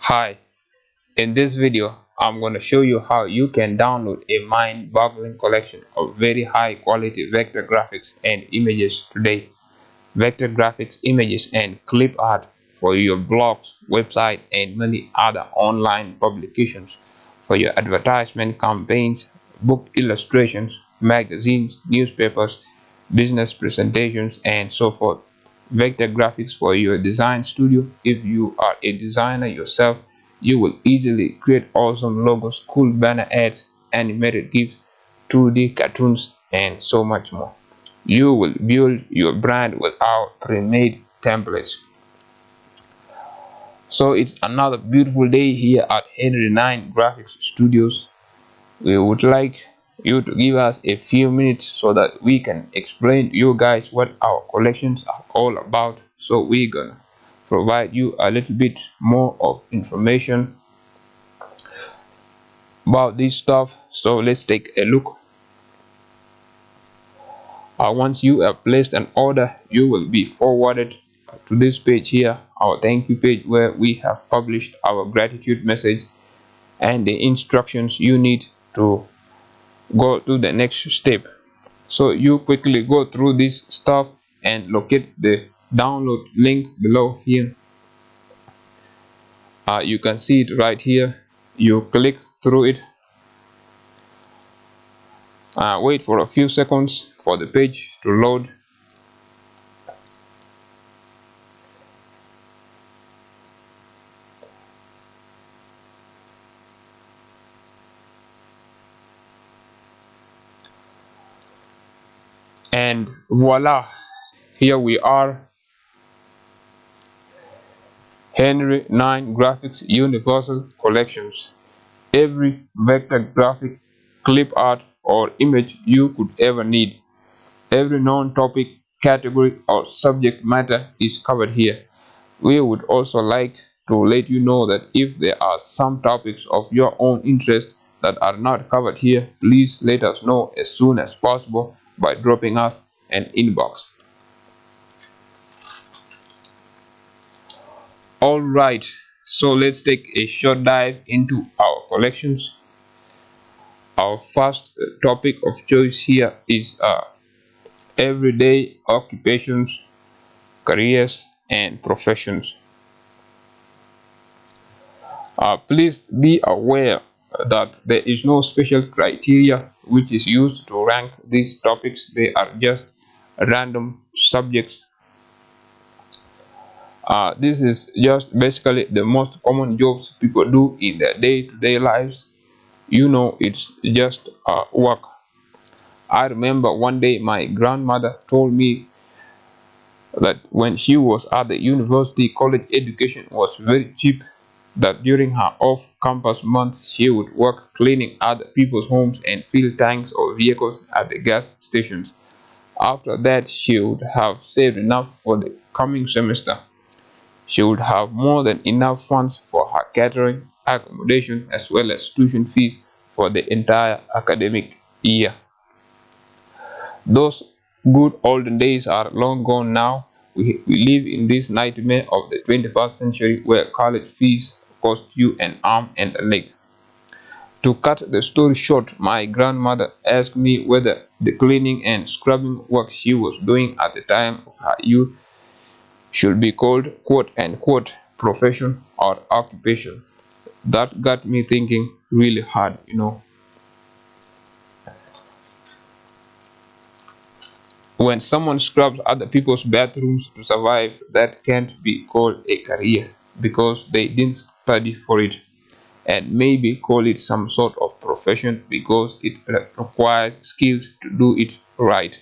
Hi, in this video, I'm going to show you how you can download a mind-boggling collection of very high-quality vector graphics and images today. Vector graphics, images, and clip art for your blogs, website, and many other online publications, for your advertisement campaigns, book illustrations, magazines, newspapers, business presentations, and so forth. Vector graphics for your design studio. If you are a designer yourself, you will easily create awesome logos, cool banner ads, animated GIFs, 2D cartoons, and so much more. You will build your brand without pre-made templates. So it's another beautiful day here at Henry 9 Graphics Studios. We would like you to give us a few minutes so that we can explain to you guys what our collections are all about. So we're gonna provide you a little bit more of information about this stuff. So let's take a look. Once you have placed an order, you will be forwarded to this page here, our thank you page, where we have published our gratitude message and the instructions you need to go to the next step. So you quickly go through this stuff and locate the download link below here. You can see it right here. You click through it. Wait for a few seconds for the page to load. And voila, here we are. Henry 9 Graphics Universal Collections. Every vector graphic, clip art, or image you could ever need. Every known topic, category, or subject matter is covered here. We would also like to let you know that if there are some topics of your own interest that are not covered here, please let us know as soon as possible by dropping us an inbox. Alright, so let's take a short dive into our collections. Our first topic of choice here is everyday occupations, careers, and professions. Please be aware that there is no special criteria which is used to rank these topics. They are just random subjects. This is just basically the most common jobs people do in their day-to-day lives. You know, it's just work. I remember one day my grandmother told me that when she was at the university, college education was very cheap, that during her off-campus month she would work cleaning other people's homes and fill tanks of vehicles at the gas stations. After that, she would have saved enough for the coming semester. She would have more than enough funds for her catering, accommodation, as well as tuition fees for the entire academic year. Those good olden days are long gone now. We live in this nightmare of the 21st century where college fees cost you an arm and a leg. To cut the story short, my grandmother asked me whether the cleaning and scrubbing work she was doing at the time of her youth should be called quote-unquote profession or occupation. That got me thinking really hard, you know. When someone scrubs other people's bathrooms to survive, that can't be called a career because they didn't study for it, and maybe call it some sort of profession because it requires skills to do it right,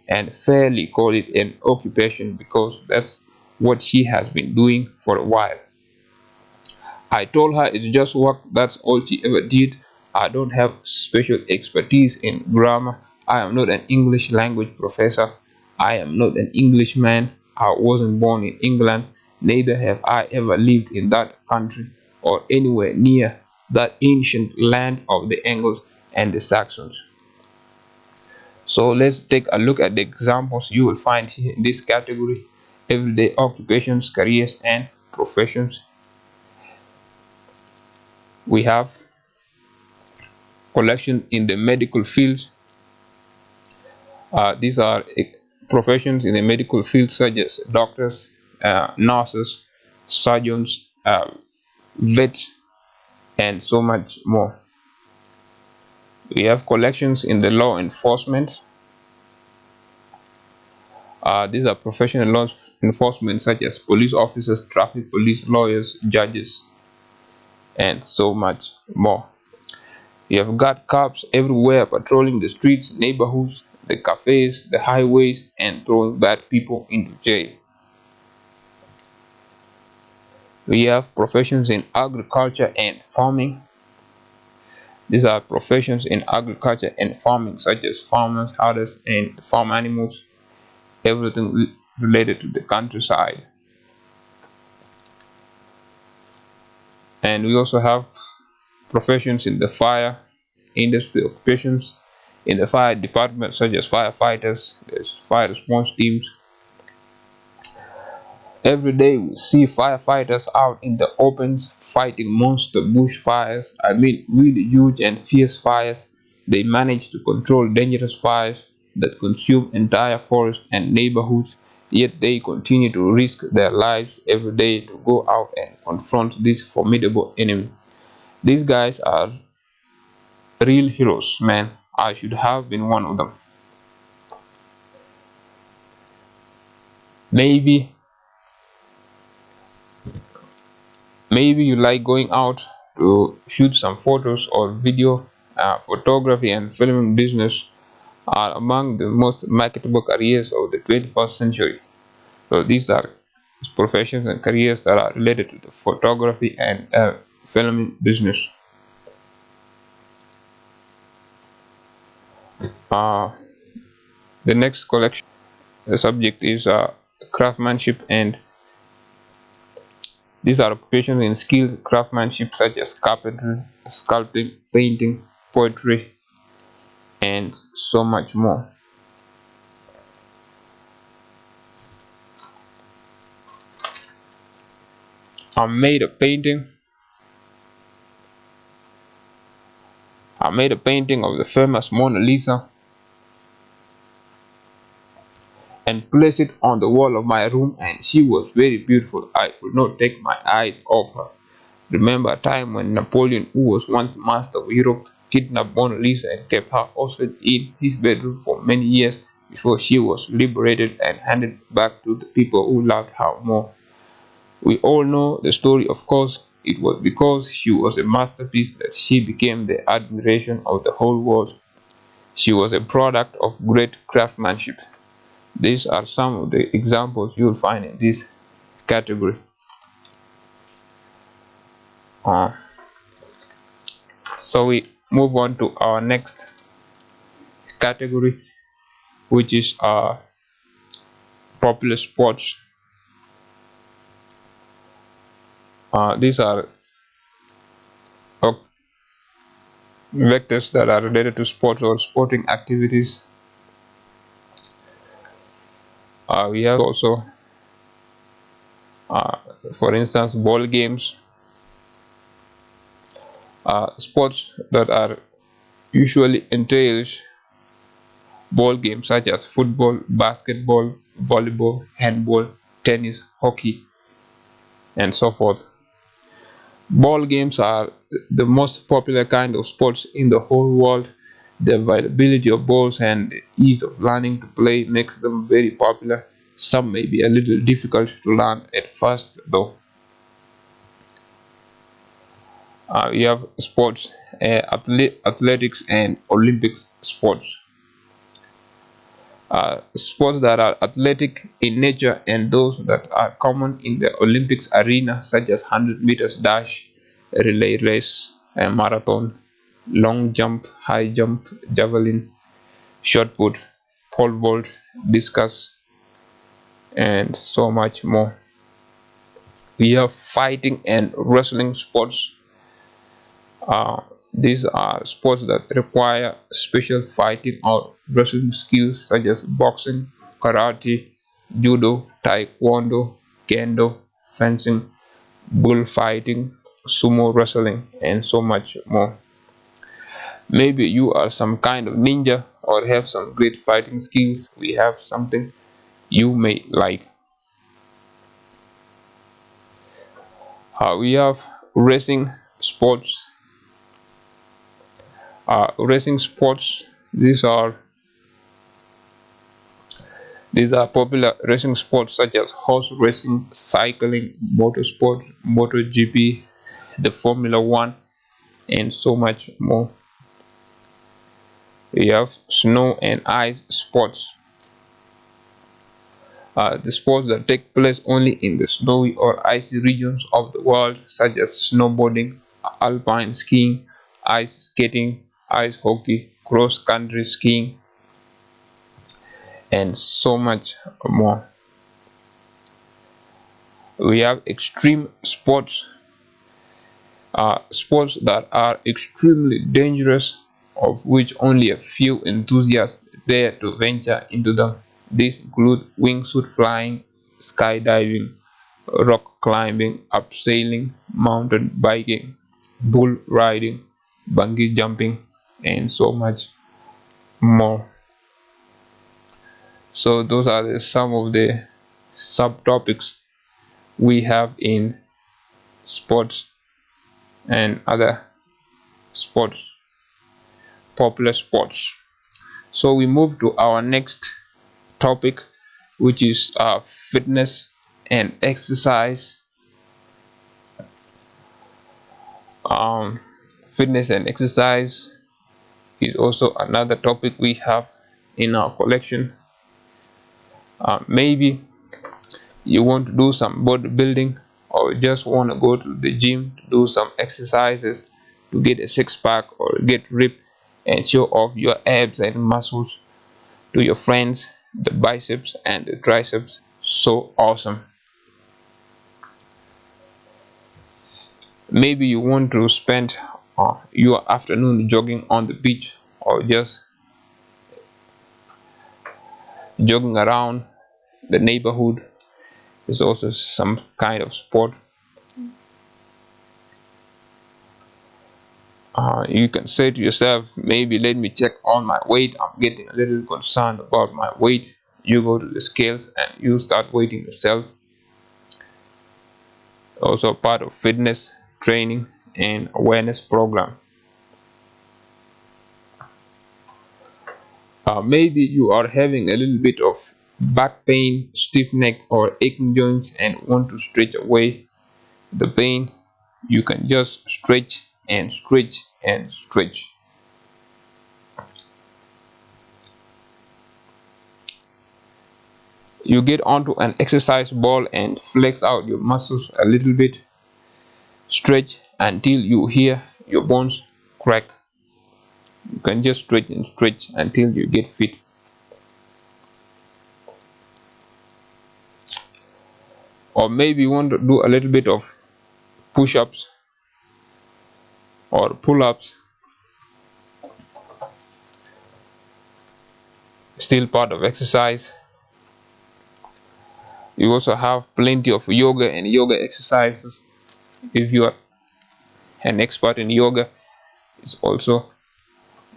and fairly call it an occupation because that's what she has been doing for a while. I told her it's just work, that's all she ever did. I don't have special expertise in grammar. I am not an English language professor. I am not an Englishman. I wasn't born in England. Neither have I ever lived in that country or anywhere near that ancient land of the Angles and the Saxons. So let's take a look at the examples you will find here in this category: everyday occupations, careers, and professions. We have collection in the medical field. These are professions in the medical field such as doctors, nurses, surgeons, vets, and so much more. We have collections in the law enforcement. These are professional law enforcement such as police officers, traffic police, lawyers, judges, and so much more. You have got cops everywhere patrolling the streets, neighborhoods, the cafes, the highways, and throwing bad people into jail. We have professions in agriculture and farming. These are professions in agriculture and farming such as farmers, herders, and farm animals, everything related to the countryside. And we also have professions in the fire industry, occupations in the fire department such as firefighters, there's fire response teams. Every day we see firefighters out in the opens fighting monster bushfires. I mean really huge and fierce fires. They manage to control dangerous fires that consume entire forests and neighborhoods, yet they continue to risk their lives every day to go out and confront this formidable enemy. These guys are real heroes, man. I should have been one of them. Maybe maybe you like going out to shoot some photos or video. Photography and filming business are among the most marketable careers of the 21st century. So these are professions and careers that are related to the photography and filming business. uh, the next collection subject is craftsmanship, and these are occupations in skilled craftsmanship such as carpentry, sculpting, painting, poetry, and so much more. I made a painting. I made a painting of the famous Mona Lisa and placed it on the wall of my room, and she was very beautiful. I could not take my eyes off her. Remember a time when Napoleon, who was once master of Europe, kidnapped Mona Lisa and kept her hostage in his bedroom for many years before she was liberated and handed back to the people who loved her more. We all know the story, of course. It was because she was a masterpiece that she became the admiration of the whole world. She was a product of great craftsmanship. These are some of the examples you'll find in this category. Uh, so we move on to our next category, which is popular sports. These are vectors that are related to sports or sporting activities. We have also, for instance, ball games, sports that are usually entails ball games such as football, basketball, volleyball, handball, tennis, hockey, and so forth. Ball games are the most popular kind of sports in the whole world. The availability of balls and the ease of learning to play makes them very popular. Some may be a little difficult to learn at first, though. We have sports, athletics, and Olympic sports. Sports that are athletic in nature and those that are common in the Olympics arena, such as 100 meters dash, relay race, a marathon, long jump, high jump, javelin, shot put, pole vault, discus, and so much more. We have fighting and wrestling sports. These are sports that require special fighting or wrestling skills such as boxing, karate, judo, taekwondo, kendo, fencing, bullfighting, sumo wrestling, and so much more. Maybe you are some kind of ninja or have some great fighting skills. We have something you may like. We have racing sports. Racing sports. These are popular racing sports such as horse racing, cycling, motorsport, MotoGP, the Formula One, and so much more. We have snow and ice sports. The sports that take place only in the snowy or icy regions of the world, such as snowboarding, alpine skiing, ice skating, ice hockey, cross country skiing, and so much more. We have extreme sports, sports that are extremely dangerous, of which only a few enthusiasts dare to venture into them. These include wingsuit flying, skydiving, rock climbing, abseiling, mountain biking, bull riding, bungee jumping, and so much more. So those are some of the subtopics we have in sports and other sports, popular sports. So we move to our next topic, which is fitness and exercise. um, Fitness and exercise is also another topic we have in our collection. Maybe you want to do some bodybuilding, or just want to go to the gym to do some exercises to get a six-pack or get ripped and show off your abs and muscles to your friends, the biceps and the triceps. So awesome. Maybe you want to spend your afternoon jogging on the beach, or just jogging around the neighborhood. Is also some kind of sport. You can say to yourself, maybe let me check on my weight. I'm getting a little concerned about my weight. You go to the scales and you start weighing yourself. Also part of fitness training and awareness program. Maybe you are having a little bit of back pain, stiff neck, or aching joints and want to stretch away the pain. You can just stretch and stretch and stretch. You get onto an exercise ball and flex out your muscles a little bit. Stretch until you hear your bones crack. You can just stretch and stretch until you get fit. Or maybe you want to do a little bit of push-ups or pull-ups. Still part of exercise. You also have plenty of yoga and yoga exercises. If you are an expert in yoga, it's also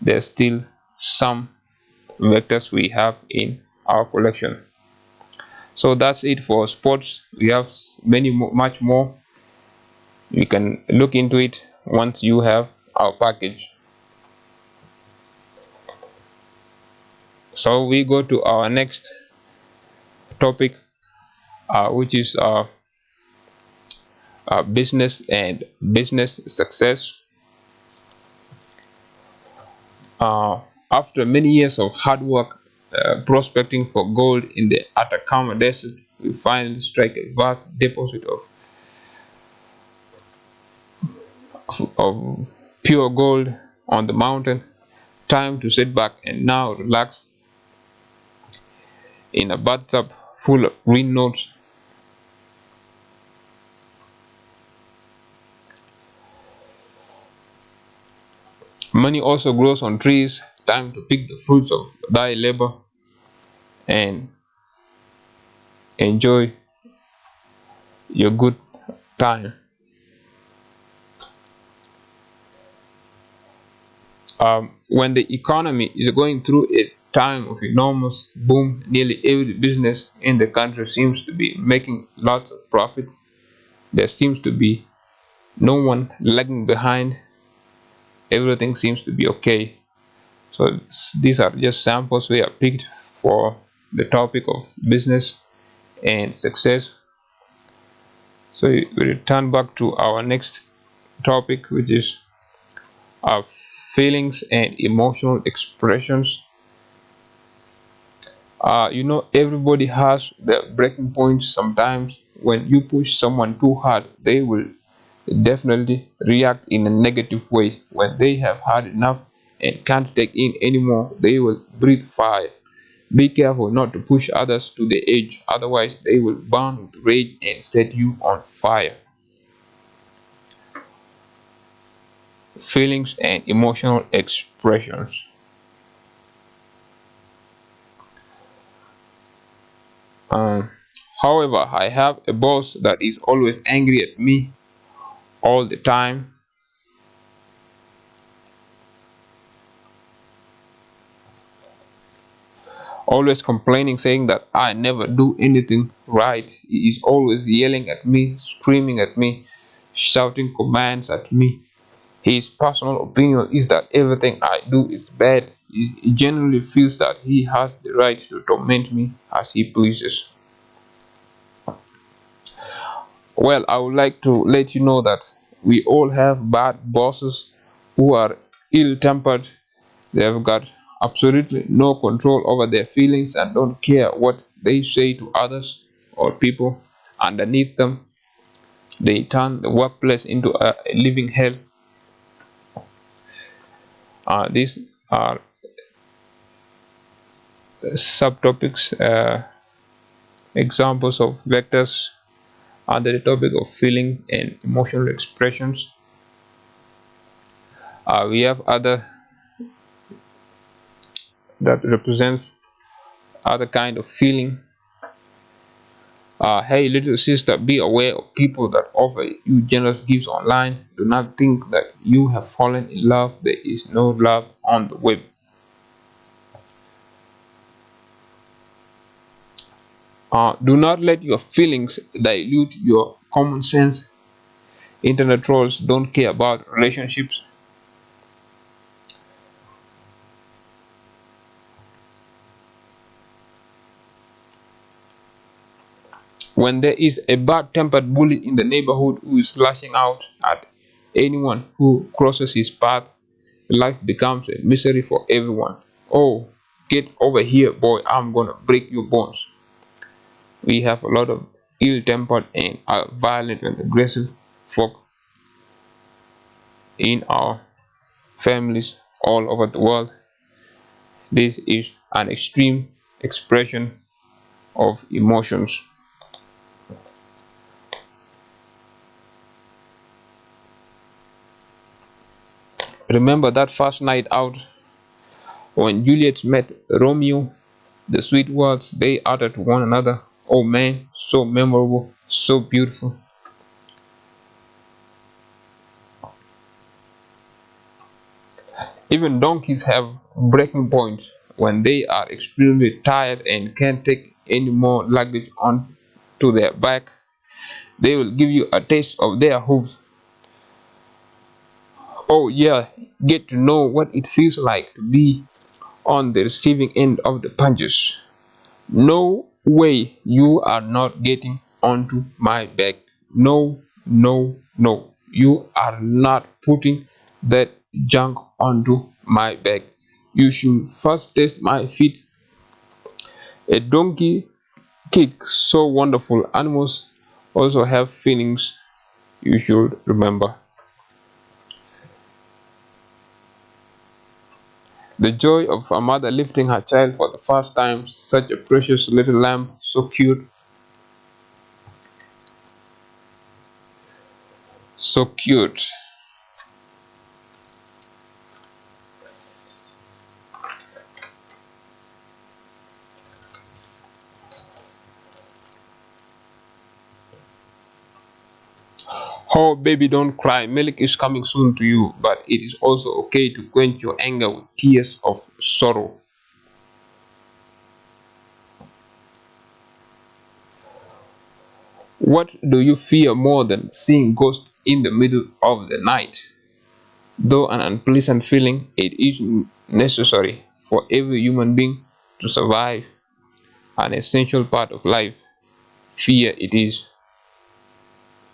there's still some vectors we have in our collection. So that's it for sports. We have much more. You can look into it once you have our package. So we go to our next topic, which is business and business success. After many years of hard work prospecting for gold in the Atacama Desert, we finally strike a vast deposit of pure gold on the mountain. Time to sit back and now relax in a bathtub full of green notes. Money also grows on trees. Time to pick the fruits of thy labor and enjoy your good time. When the economy is going through a time of enormous boom, nearly every business in the country seems to be making lots of profits. There seems to be no one lagging behind. Everything seems to be okay. So these are just samples we have picked for the topic of business and success. So we return back to our next topic, which is our feelings and emotional expressions. Everybody has their breaking points. Sometimes when you push someone too hard, they will definitely react in a negative way. When they have had enough and can't take in anymore, they will breathe fire. Be careful not to push others to the edge, otherwise they will burn with rage and set you on fire. Feelings and emotional expressions. Um, However, I have a boss that is always angry at me all the time, always complaining, saying that I never do anything right. He is always yelling at me, screaming at me, shouting commands at me. His personal opinion is that everything I do is bad. He genuinely feels that he has the right to torment me as he pleases. Well, I would like to let you know that we all have bad bosses who are ill tempered. They have got absolutely no control over their feelings and don't care what they say to others or people underneath them. They turn the workplace into a living hell. These are subtopics, examples of vectors under the topic of feeling and emotional expressions. We have other that represents other kind of feeling. Hey, little sister, be aware of people that offer you generous gifts online. Do not think that you have fallen in love. There is no love on the web. Do not let your feelings dilute your common sense. Internet trolls don't care about relationships. When there is a bad-tempered bully in the neighborhood who is lashing out at anyone who crosses his path, life becomes a misery for everyone. Oh, get over here, boy, I'm gonna break your bones. We have a lot of ill-tempered and violent and aggressive folk in our families all over the world. This is an extreme expression of emotions. Remember that first night out when Juliet met Romeo, the sweet words they uttered to one another. Oh man, so memorable, so beautiful. Even donkeys have breaking points when they are extremely tired and can't take any more luggage onto their back. They will give you a taste of their hooves. Oh yeah, get to know what it feels like to be on the receiving end of the punches. No way, you are not getting onto my back. No, no, no. You are not putting that junk onto my back. You should first test my feet. A donkey kick so wonderful. Animals also have feelings, you should remember. The joy of a mother lifting her child for the first time, such a precious little lamb, so cute, so cute. Oh, baby, don't cry. Milk is coming soon to you, but it is also okay to quench your anger with tears of sorrow. What do you fear more than seeing ghosts in the middle of the night? Though an unpleasant feeling, it is necessary for every human being to survive, an essential part of life. Fear it is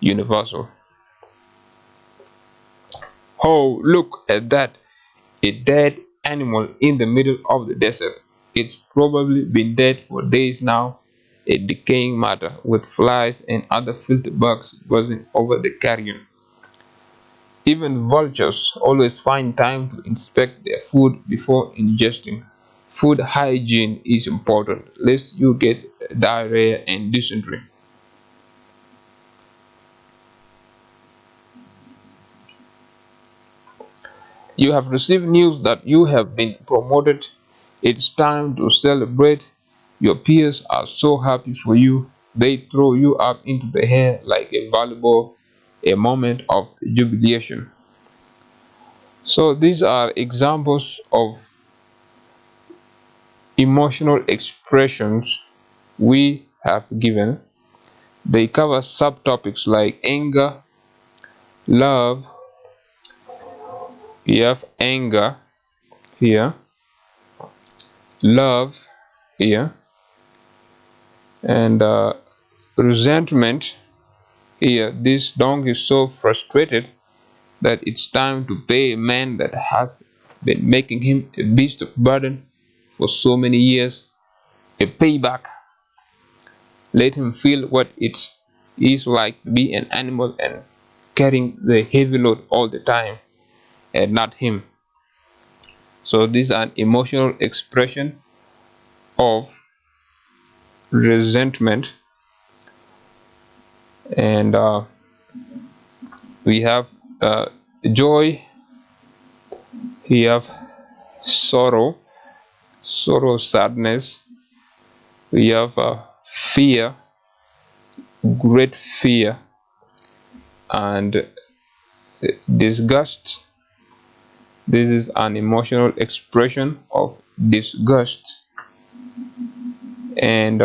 universal. Oh, look at that! A dead animal in the middle of the desert. It's probably been dead for days now. A decaying matter with flies and other filthy bugs buzzing over the carrion. Even vultures always find time to inspect their food before ingesting. Food hygiene is important, lest you get diarrhea and dysentery. You have received news that you have been promoted. It's time to celebrate. Your peers are so happy for you. They throw you up into the air like a volleyball, a moment of jubilation. So these are examples of emotional expressions we have given. They cover subtopics like anger, love. We have anger here, love here, and resentment here. This dog is so frustrated that it's time to pay a man that has been making him a beast of burden for so many years a payback. Let him feel what it is like to be an animal and carrying the heavy load all the time, and not him. So this is an emotional expression of resentment, and we have joy, we have sorrow, sadness, we have fear, great fear, and disgust. This is an emotional expression of disgust, and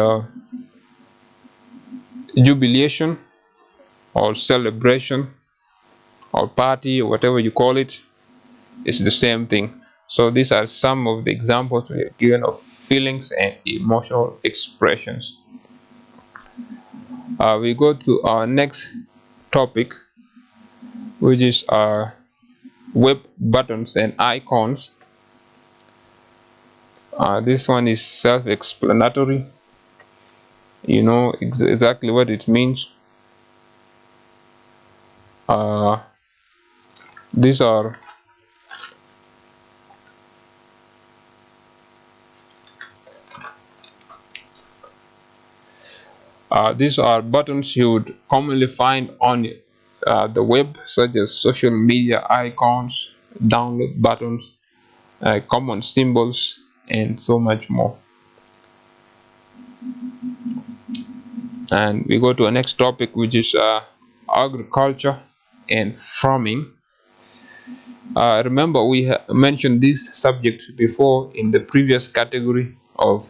jubilation or celebration or party, or whatever you call it, is the same thing. So these are some of the examples we have given of feelings and emotional expressions. We go to our next topic, which is our web buttons and icons. This one is self-explanatory. You know exactly what it means. These are buttons you would commonly find on the web, such as social media icons, download buttons, common symbols, and so much more. And we go to our next topic, which is agriculture and farming. Remember, we mentioned this subject before in the previous category of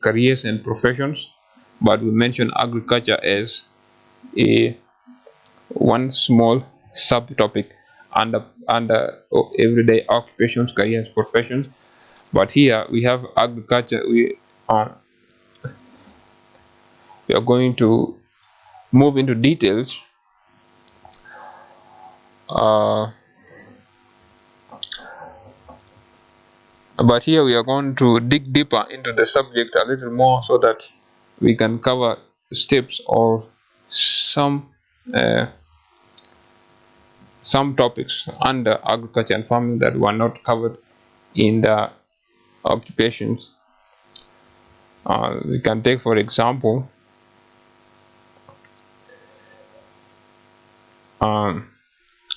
careers and professions, but we mentioned agriculture as a one small subtopic under everyday occupations, careers, professions. But here we have agriculture. We are going to move into details. But here we are going to dig deeper into the subject a little more, so that we can cover steps or some topics under agriculture and farming that were not covered in the occupations. We can take, for example,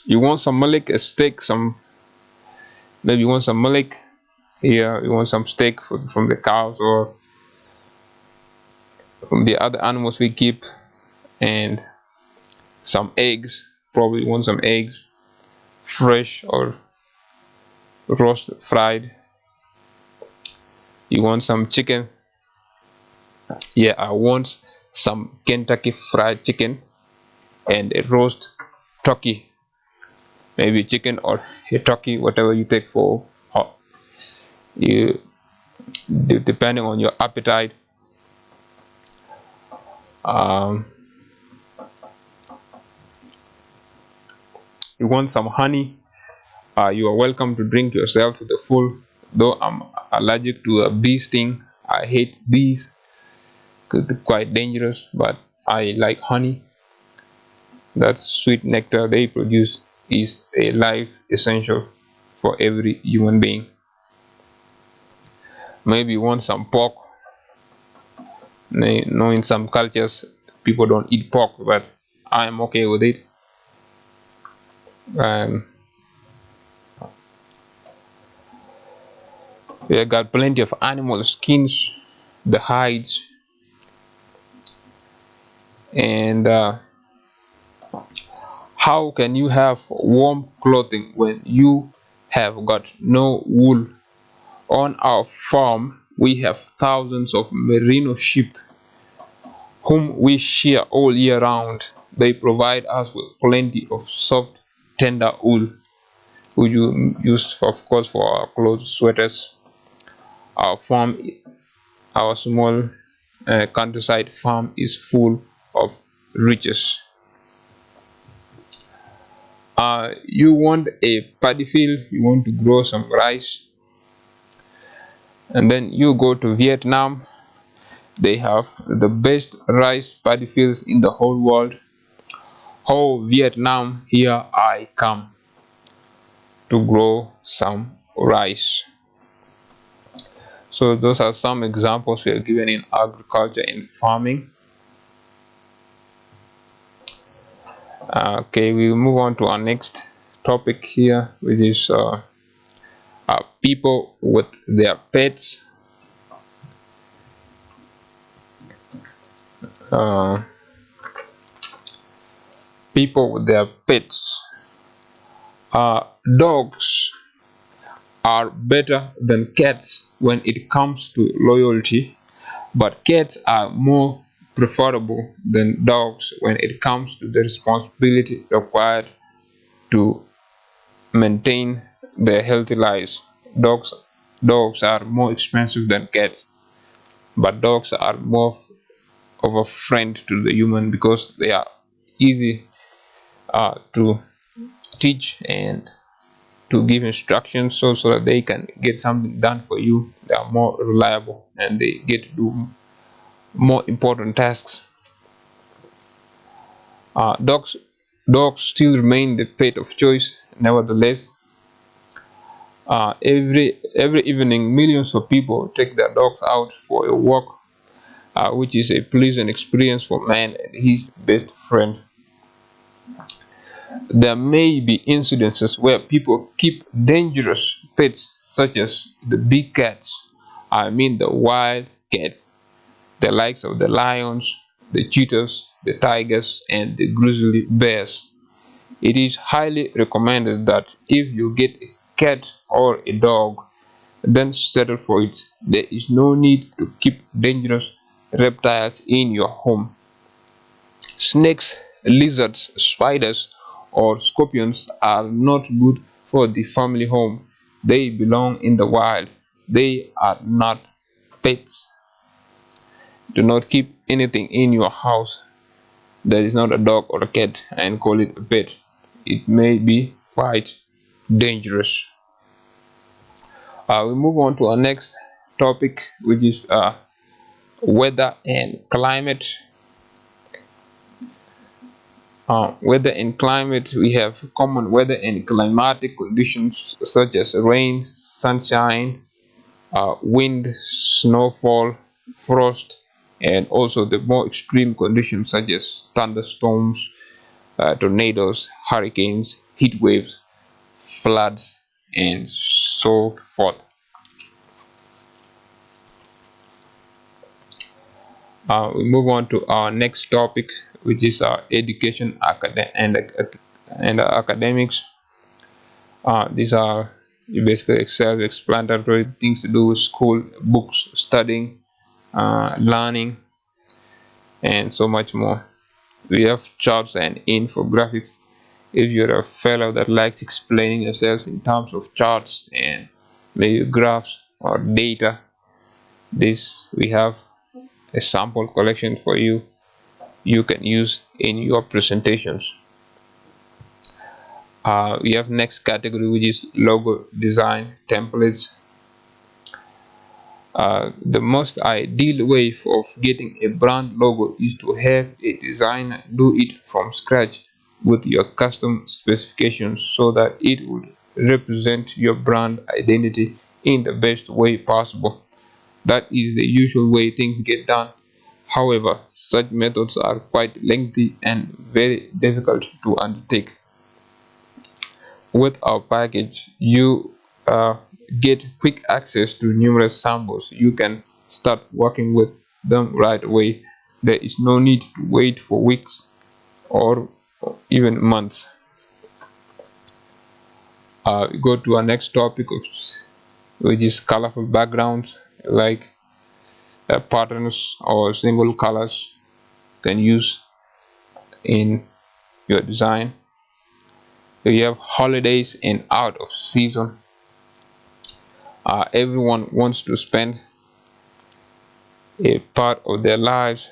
you want some milk, a steak, maybe you want some milk here, you want some steak from the cows or from the other animals we keep, and some eggs. Probably want some eggs, fresh or roast, fried. You want some chicken? Yeah, I want some Kentucky Fried Chicken and a roast turkey, maybe chicken or a turkey, whatever you take for you, depending on your appetite. um, you want some honey, you are welcome to drink yourself to the full. Though I'm allergic to a bee sting, I hate bees because they're quite dangerous, but I like honey. That sweet nectar they produce is a life essential for every human being. Maybe you want some pork. Know in some cultures people don't eat pork, but I'm okay with it. um, we got plenty of animal skins, the hides, and how can you have warm clothing when you have got no wool? On our farm we have thousands of merino sheep whom we shear all year round. They provide us with plenty of soft, tender wool, which you use, of course, for our clothes, sweaters. Our farm, our small countryside farm, is full of riches. You want a paddy field, you want to grow some rice, and then you go to Vietnam. They have the best rice paddy fields in the whole world. Oh, Vietnam, here I come to grow some rice. So those are some examples we are given in agriculture and farming. Okay, we move on to our next topic here, which is people with their pets. uh, People with their pets. Dogs are better than cats when it comes to loyalty, but cats are more preferable than dogs when it comes to the responsibility required to maintain their healthy lives. Dogs are more expensive than cats, but dogs are more of a friend to the human because they are easy to teach and to give instructions, so that they can get something done for you. They are more reliable and they get to do more important tasks. uh, dogs Dogs still remain the pet of choice. Nevertheless, every evening millions of people take their dogs out for a walk, which is a pleasant experience for man and his best friend. There may be incidences where people keep dangerous pets such as the big cats, I mean the wild cats, the likes of the lions, the cheetahs, the tigers, and the grizzly bears. It is highly recommended that if you get a cat or a dog, then settle for it. There is no need to keep dangerous reptiles in your home. Snakes, lizards, spiders, or scorpions are not good for the family home. They belong in the wild. They are not pets. Do not keep anything in your house that is not a dog or a cat and call it a pet. It may be quite dangerous. We move on to our next topic, which is weather and climate. Weather and climate, we have common weather and climatic conditions such as rain, sunshine, wind, snowfall, frost, and also the more extreme conditions such as thunderstorms, tornadoes, hurricanes, heat waves, floods, and so forth. We move on to our next topic, which is our education and academics. These are basically self-explanatory things to do with school, books, studying, learning, and so much more. We have charts and infographics. If you're a fellow that likes explaining yourself in terms of charts and maybe graphs or data, this we have a sample collection for you can use in your presentations. We have next category, which is logo design templates. The most ideal way of getting a brand logo is to have a designer do it from scratch with your custom specifications so that it would represent your brand identity in the best way possible. That is the usual way things get done. However, such methods are quite lengthy and very difficult to undertake. With our package, you get quick access to numerous samples. You can start working with them right away. There is no need to wait for weeks or even months. Go to our next topic, which is colorful backgrounds, like patterns or single colors you can use in your design. You have holidays and out of season. Everyone wants to spend a part of their lives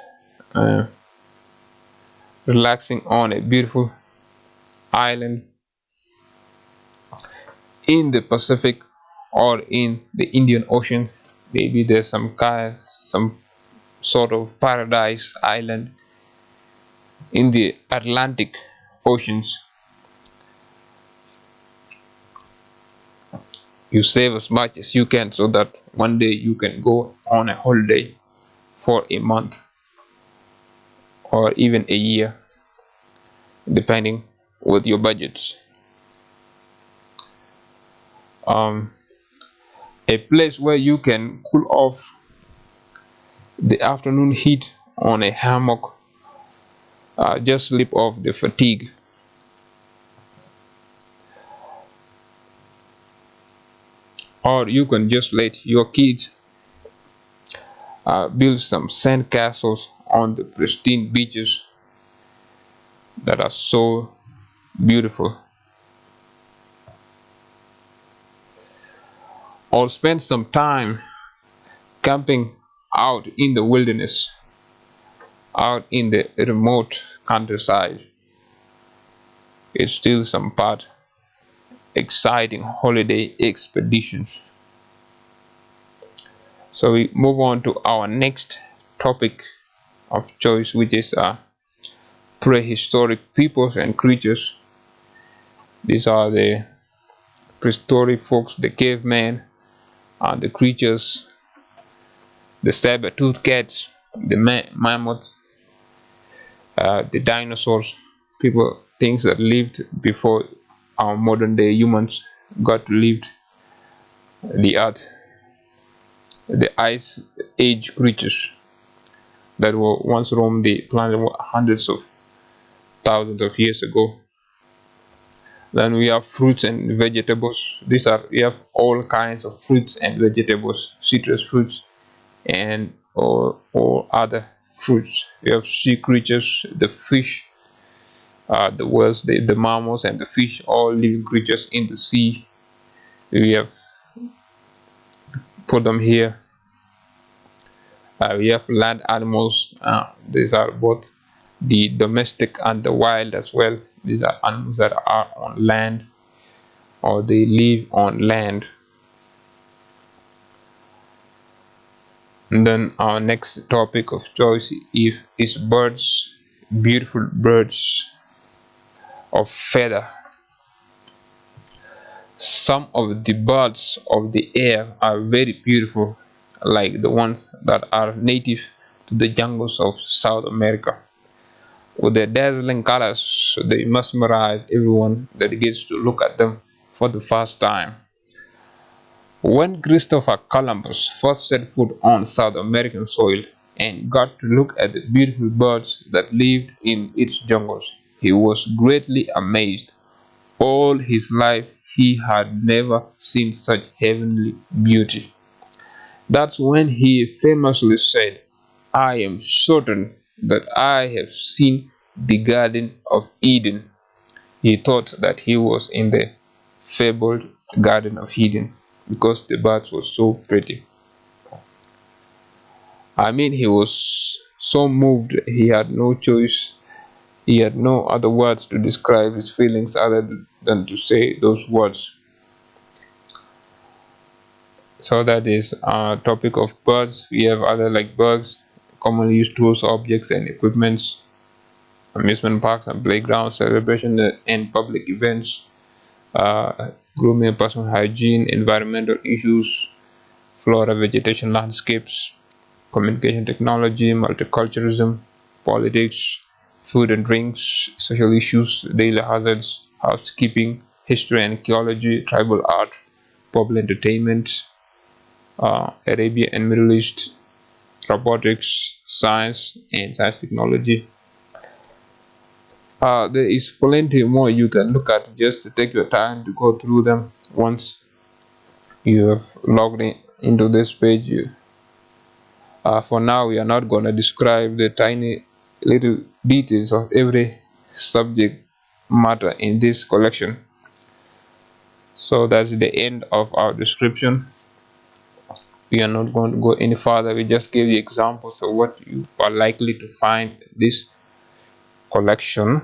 relaxing on a beautiful island in the Pacific or in the Indian Ocean. Maybe there's some sort of paradise island in the Atlantic Oceans. You save as much as you can so that one day you can go on a holiday for a month or even a year, depending with your budgets. A place where you can cool off the afternoon heat on a hammock, just sleep off the fatigue. Or you can just let your kids build some sand castles on the pristine beaches that are so beautiful. Or spend some time camping out in the wilderness, out in the remote countryside. It's still some part exciting holiday expeditions. So we move on to our next topic of choice, which is prehistoric peoples and creatures. These are the prehistoric folks, the cavemen, the creatures, the saber-toothed cats, the mammoths, the dinosaurs, people, things that lived before our modern day humans got to live the earth. The ice age creatures that were once roamed the planet hundreds of thousands of years ago. Then we have fruits and vegetables. We have all kinds of fruits and vegetables, citrus fruits and or other fruits. We have sea creatures, the fish, the whales, the mammals and the fish, all living creatures in the sea. We have put them here. We have land animals. These are both the domestic and the wild as well. These are animals that are on land or they live on land. And then our next topic of choice is birds, beautiful birds of feather. Some of the birds of the air are very beautiful, like the ones that are native to the jungles of South America. With their dazzling colors, they mesmerize everyone that gets to look at them for the first time. When Christopher Columbus first set foot on South American soil, and got to look at the beautiful birds that lived in its jungles. He was greatly amazed. All his life he had never seen such heavenly beauty. That's when he famously said, "I am certain that I have seen the Garden of Eden." He thought that he was in the fabled Garden of Eden because the birds were so pretty. I mean, he was so moved, he had no choice. He had no other words to describe his feelings other than to say those words. So that is our topic of birds. We have other like birds, commonly used tools, objects, and equipments, amusement parks and playgrounds, celebration and public events, grooming and personal hygiene, environmental issues, flora, vegetation, landscapes, communication technology, multiculturalism, politics, food and drinks, social issues, daily hazards, housekeeping, history and archaeology, tribal art, popular entertainment, Arabia and Middle East, robotics, science, and science technology. There is plenty more you can look at. Just to take your time to go through them. Once you have logged into this page, for now we are not going to describe the tiny little details of every subject matter in this collection. So that's the end of our description. We are not going to go any further. We just gave you examples of what you are likely to find in this collection.